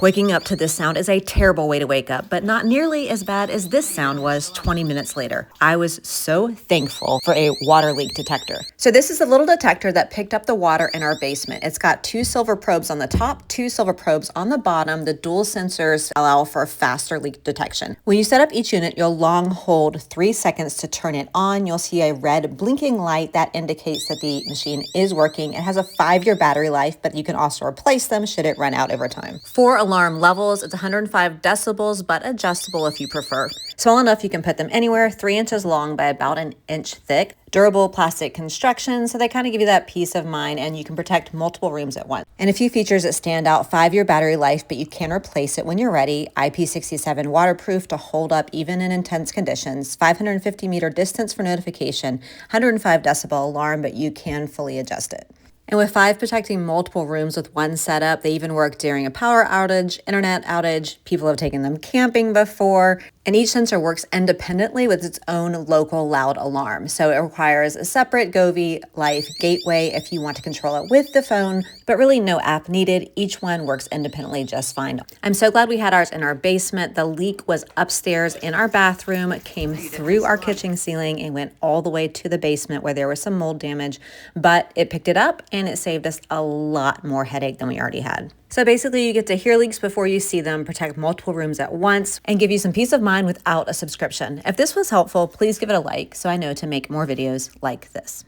Waking up to this sound is a terrible way to wake up, but not nearly as bad as this sound was 20 minutes later. I was so thankful for a water leak detector. So this is a little detector that picked up the water in our basement. It's got 2 silver probes on the top, 2 silver probes on the bottom. The dual sensors allow for faster leak detection. When you set up each unit, you'll long hold 3 seconds to turn it on. You'll see a red blinking light that indicates that the machine is working. It has a 5-year battery life, but you can also replace them should it run out over time. 4 alarm levels. It's 105 decibels, but adjustable if you prefer. Small enough you can put them anywhere, 3 inches long by about an inch thick. Durable plastic construction, so they kind of give you that peace of mind, and you can protect multiple rooms at once. And a few features that stand out: 5-year battery life, but you can replace it when you're ready. IP67 waterproof to hold up even in intense conditions. 550-meter distance for notification. 105 decibel alarm, but you can fully adjust it. And with 5 protecting multiple rooms with one setup, they even work during a power outage, internet outage. People have taken them camping before. And each sensor works independently with its own local loud alarm. So it requires a separate GoveeLife gateway if you want to control it with the phone, but really no app needed. Each one works independently just fine. I'm so glad we had ours in our basement. The leak was upstairs in our bathroom, came through our kitchen ceiling and went all the way to the basement where there was some mold damage, but it picked it up and it saved us a lot more headache than we already had. So basically you get to hear leaks before you see them, protect multiple rooms at once, and give you some peace of mind without a subscription. If this was helpful, please give it a like so I know to make more videos like this.